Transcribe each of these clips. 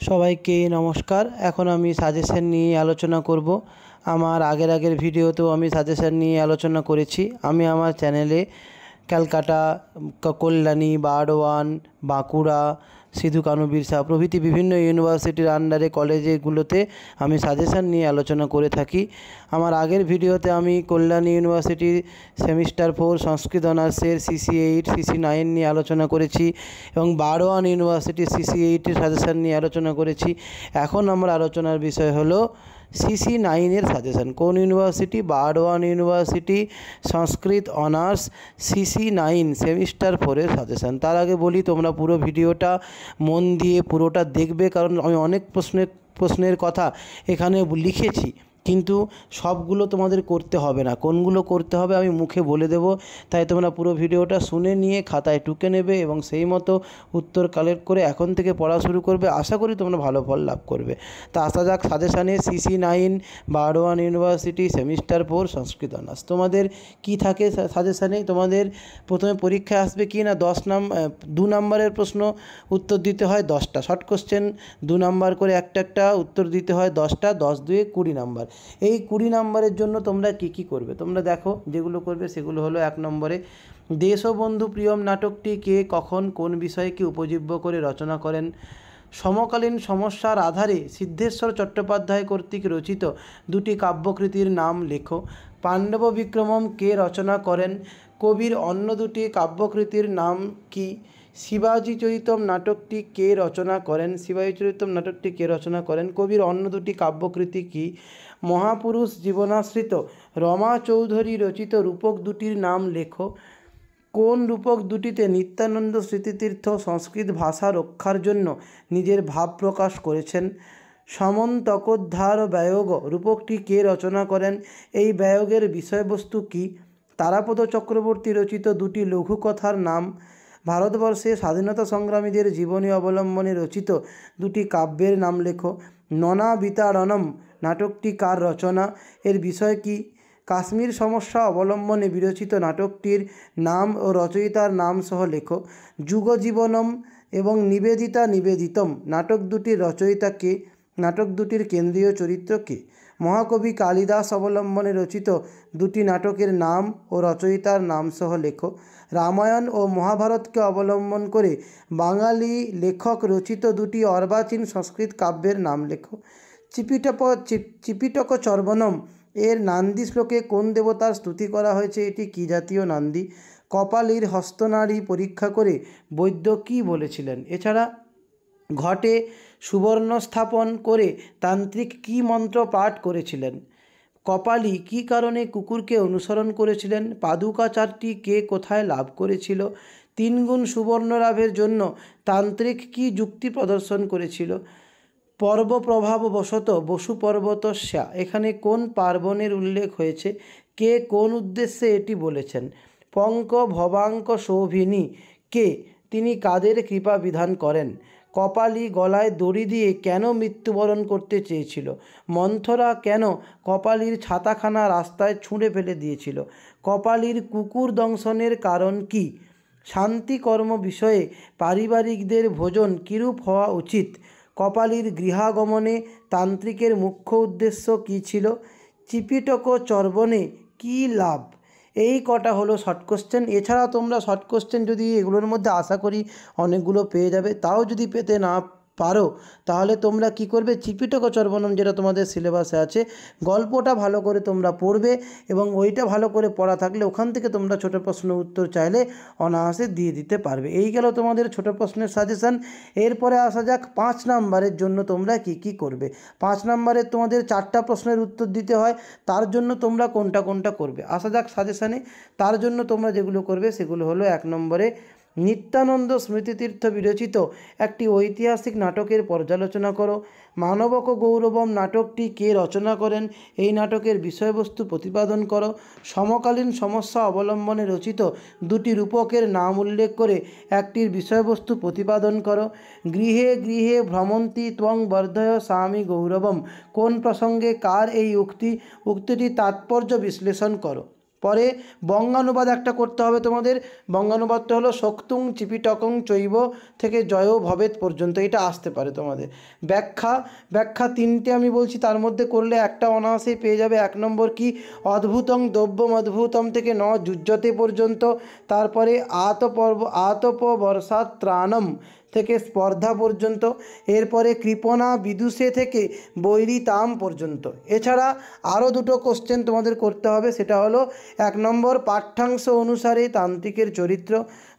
সবাইকে নমস্কার। এখন আমি সাজেশন নিয়ে আলোচনা করব। আমার আগের ভিডিওতেও আমি সাজেশন নিয়ে আলোচনা করেছি। আমি আমার চ্যানেলে ক্যালকাটা, কল্যাণী, বারওয়ান, বাঁকুড়া, সিধু কানু বিরসা প্রভৃতি বিভিন্ন ইউনিভার্সিটির আন্ডারে কলেজগুলোতে আমি সাজেশন নিয়ে আলোচনা করে থাকি। আমার আগের ভিডিওতে আমি কল্যাণী ইউনিভার্সিটির সেমিস্টার 4 সংস্কৃত অনার্সের CC8, CC9 নিয়ে আলোচনা করেছি এবং বারওয়ান ইউনিভার্সিটির CC8 সাজেশন নিয়ে আলোচনা করেছি। এখন আমার আলোচনার বিষয় হলো CC9 সাজেশন। কোন ইউনিভার্সিটি? বারওয়ান ইউনিভার্সিটি সংস্কৃত অনার্স CC9 সেমিস্টার 4 সাজেশন। তার আগে বলি, তোমরা পুরো ভিডিওটা মন দিয়ে পুরোটা দেখবে, কারণ আমি অনেক প্রশ্নের কথা এখানে লিখেছি, কিন্তু সবগুলো তোমাদের করতে হবে না। কোনগুলো করতে হবে আমি মুখে বলে দেব, তাই তোমরা পুরো ভিডিওটা শুনে নিয়ে খাতায় টুকে নেবে এবং সেই মতো উত্তর কালেক্ট করে এখন থেকে পড়া শুরু করবে। আশা করি তোমরা ভালো ফল লাভ করবে। তা আসা যাক সাজেশানে। CC9 বারওয়ান ইউনিভার্সিটি সেমিস্টার 4 সংস্কৃত অনার্স। তোমাদের কি থাকে সাজেশানে? তোমাদের প্রথমে পরীক্ষায় আসবে কি না 2 নম্বরের প্রশ্ন উত্তর দিতে হয় 10টা। শর্ট কোশ্চেন 2 নম্বর করে একটা উত্তর দিতে হয় 10টা, 10 2 20 নম্বর। এই 20 নম্বরের জন্য তোমরা কি করবে? তোমরা দেখো, যেগুলো করবে সেগুলো হলো: 1 নম্বরে, দেশবন্ধু প্রিয়ম নাটকটি কে, কখন, কোন বিষয়কে উপজীব্য করে রচনা করেন? সমকালীন সমস্যার আধারে সিদ্ধেশ্বর চট্টোপাধ্যায় কর্তৃক রচিত 2টি কাব্যকৃতির নাম লেখো। পাণ্ডব বিক্রমম কে রচনা করেন? কবির অন্য 2টি কাব্যকৃতির নাম কি? শিবাজী চরিতম নাটকটি কে রচনা করেন? শিবাজী চরিতম নাটকটি কে রচনা করেন? কবির অন্য 2টি কাব্যকৃতি কি? মহাপুরুষ জীবনাশ্রিত রমা চৌধুরী রচিত রূপক 2টির নাম লেখো। কোন রূপক 2টিতে নিত্যানন্দ স্মৃতিতীর্থ সংস্কৃত ভাষা রক্ষার জন্য নিজের ভাব প্রকাশ করেছেন? সমন্তকোদ্ধার ব্যয়োগ রূপকটি কে রচনা করেন? এই ব্যয়োগের বিষয়বস্তু কি? তারাপদ চক্রবর্তী রচিত 2টি লঘুকথার নাম। ভারতবর্ষে স্বাধীনতা সংগ্রামীদের জীবনী অবলম্বনে রচিত 2টি কাব্যের নাম লেখো। ননাবিতাড়নম নাটকটি কার রচনা? এর বিষয় কি? কাশ্মীর সমস্যা অবলম্বনে বিরচিত নাটকটির নাম ও রচয়িতার নাম সহ লেখো। যুগজীবনম এবং নিবেদিতা নিবেদিতম নাটক 2টির রচয়িতা কে? নাটক 2টির কেন্দ্রীয় চরিত্র কে? মহাকবি কালিদাস অবলম্বনে রচিত 2টি নাটকের নাম ও রচয়িতার নাম সহ লেখো। রামায়ণ ও মহাভারতকে অবলম্বন করে বাঙালি লেখক রচিত 2টি অর্বাচীন সংস্কৃত কাব্যের নাম লেখো। চিপিটক চর্বণম এর নান্দি শ্লোকে কোন দেবতার স্তুতি করা হয়েছে? এটি কি জাতীয় নান্দি? কপালীর হস্তনাড়ি পরীক্ষা করে বৈদ্য কী বলেছিলেন? এছাড়া ঘটে সুবর্ণ স্থাপন করে তান্ত্রিক কী মন্ত্র পাঠ করেছিলেন? কপালী কী কারণে কুকুরকে অনুসরণ করেছিলেন? পাদুকা 4টি কে কোথায় লাভ করেছিল? 3 গুণ সুবর্ণ লাভের জন্য তান্ত্রিক কী যুক্তি প্রদর্শন করেছিল? পর্ব প্রভাববশত বসু পর্বতস্যা এখানে কোন পার্বণের উল্লেখ হয়েছে? কে কোন উদ্দেশ্যে এটি বলেছেন? পঙ্ক ভবাঙ্ক শোভিনী কে, তিনি কাদের কৃপা বিধান করেন? কপালী গলায় দড়ি দিয়ে কেন মৃত্যুবরণ করতে চেয়েছিল? মন্থরা কেন কপালীর ছাতাখানা রাস্তায় ছুঁড়ে ফেলে দিয়েছিল? কপালীর কুকুর দংশনের কারণ কি? শান্তি কর্ম বিষয়ে পারিবারিকদের ভোজন কিরূপ হওয়া উচিত? কপালীর গৃহাগমনে তান্ত্রিকের মুখ্য উদ্দেশ্য কী ছিল? চিপিটক চর্বণে কী লাভ? এই কটা হলো শর্ট কোশ্চেন। এছাড়া তোমরা শর্ট কোশ্চেন যদি এগুলোর মধ্যে আশা করি অনেকগুলো পেয়ে যাবে, তাও যদি পেতে না পারো তাহলে তোমরা কি করবে? চিপিটক চর্বণম যেটা তোমাদের সিলেবাসে আছে, গল্পটা ভালো করে তোমরা পড়বে এবং ওইটা ভালো করে পড়া থাকলে ওখান থেকে তোমরা ছোট প্রশ্ন উত্তর চাইলে অনায়াসে দিয়ে দিতে পারবে। এই গেল তোমাদের ছোট প্রশ্নের সাজেশান। এরপরে আসা যাক 5 নম্বরের জন্য তোমরা কি করবে। 5 নম্বরের তোমাদের 4টা প্রশ্নের উত্তর দিতে হয়, তার জন্য তোমরা কোনটা করবে। আসা যাক সাজেশানে। তার জন্য তোমরা যেগুলো করবে সেগুলো হলো: 1 নম্বরে, নিত্যানন্দ স্মৃতিতীর্থ বিরচিত একটি ঐতিহাসিক নাটকের পর্যালোচনা করো। মানবক গৌরবম নাটকটি কে রচনা করেন? এই নাটকের বিষয়বস্তু প্রতিপাদন করো। সমকালীন সমস্যা অবলম্বনে রচিত 2টি রূপকের নাম উল্লেখ করে একটির বিষয়বস্তু প্রতিপাদন করো। গৃহে গৃহে ভ্রমন্তি ত্বং বর্ধয় স্বামী গৌরবম কোন প্রসঙ্গে কার এই উক্তিটির তাৎপর্য বিশ্লেষণ করো। পরে বঙ্গানুবাদ একটা করতে হবে তোমাদের। বঙ্গানুবাদটা হলো শক্তুং চিপিটকং চৈব থেকে জয় ভবেত পর্যন্ত, এটা আসতে পারে তোমাদের। ব্যাখ্যা তিনটে আমি বলছি, তার মধ্যে করলে একটা অনায়াসেই পেয়ে যাবে। 1 নম্বর কি, অদ্ভুতং দ্রব্যম অদ্ভুতম থেকে ন যুজ্যতে পর্যন্ত। তারপরে আতপ বর্ষা ত্রাণম থেকে স্পর্ধা পর্যন্ত। এরপরে কৃপণা বিদুষে থেকে বৈরিতাম পর্যন্ত। এছাড়া আরও দুটো কোশ্চেন তোমাদের করতে হবে, সেটা হলো 1 নম্বর পাঠ্যাংশ অনুসারে তান্ত্রিকের চরিত্র,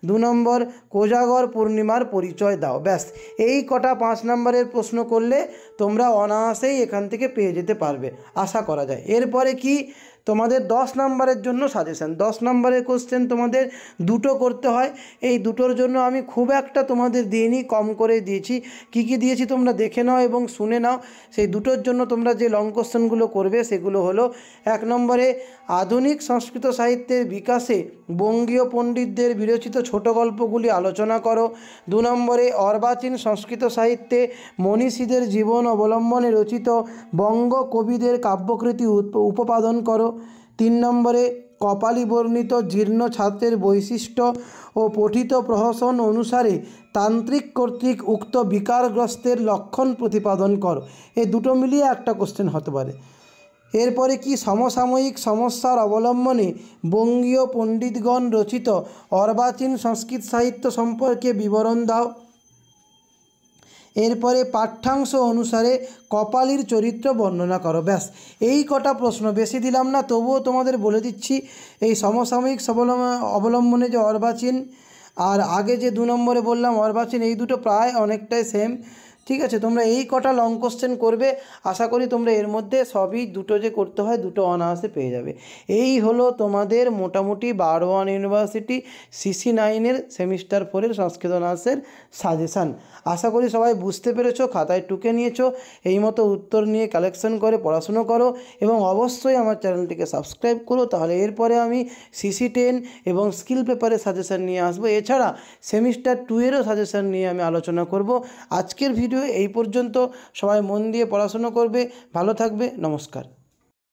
2 নম্বর কোজাগর পূর্ণিমার পরিচয় দাও। ব্যাস, এই কটা 5 নম্বরের প্রশ্ন করলে তোমরা অনায়াসেই এখান থেকে পেয়ে যেতে পারবে, আশা করা যায়। এরপরে কি, তোমাদের 10 নম্বরের জন্য সাজেশান। 10 নম্বরের কোশ্চেন তোমাদের দুটো করতে হয়। এই দুটোর জন্য আমি খুব একটা তোমাদের দিইনি, কম করে দিয়েছি। কি কি দিয়েছি তোমরা দেখে নাও এবং শুনে নাও। সেই দুটোর জন্য তোমরা যে লং কোশ্চেনগুলো করবে সেগুলো হলো, 1 নম্বরে আধুনিক সংস্কৃত সাহিত্যের বিকাশে বঙ্গীয় পণ্ডিতদের বিরচিত ছোট গল্পগুলি আলোচনা করো। 2 নম্বরে অর্বাচীন সংস্কৃত সাহিত্যে মনীষীদের জীবন অবলম্বনে রচিত বঙ্গ কবিদের কাব্যকৃতি উপপাদন করো। 3 নম্বরে কপালী বর্ণিত জীর্ণ ছাত্রের বৈশিষ্ট্য ও পঠিত প্রহসন অনুসারে তান্ত্রিক কর্তৃক উক্ত বিকারগ্রস্তের লক্ষণ প্রতিপাদন করো। এই দুটো মিলিয়ে একটা কোশ্চেন হতে পারে। এরপরে কি, সমসাময়িক সমস্যার অবলম্বনে বঙ্গীয় পণ্ডিতগণ রচিত অর্বাচীন সংস্কৃত সাহিত্য সম্পর্কে বিবরণ দাও। এরপরে পাঠ্যাংশ অনুসারে কপালীর চরিত্র বর্ণনা করো। ব্যাস, এই কটা প্রশ্ন, বেশি দিলাম না, তবুও তোমাদের বলে দিচ্ছি। এই সমসাময়িক অবলম্বনে যে অর্বাচীন, আর আগে যে 2 নম্বরে বললাম অর্বাচীন, এই দুটো প্রায় অনেকটাই সেম। ঠিক আছে, তোমরা এই কটা লং কোশ্চেন করবে, আশা করি তোমরা এর মধ্যে সবই দুটো যে করতে হয় দুটো অনায়াসে পেয়ে যাবে। এই হলো তোমাদের মোটামুটি বারওয়ান ইউনিভার্সিটি CC9-এর সেমিস্টার 4-এর সংস্কৃত অনার্সের সাজেশান। আশা করি সবাই বুঝতে পেরেছো, খাতায় টুকে নিয়েছো। এই মতো উত্তর নিয়ে কালেকশন করে পড়াশুনো করো এবং অবশ্যই আমার চ্যানেলটিকে সাবস্ক্রাইব করো, তাহলে এরপরে আমি CC10 এবং স্কিল পেপারের সাজেশান নিয়ে আসবো। এছাড়া সেমিস্টার 2-এরও সাজেশান নিয়ে আমি আলোচনা করব। আজকের ভিডিও এই পর্যন্ত। সবাই মন দিয়ে পড়াশুনো করবে, ভালো থাকবে, নমস্কার।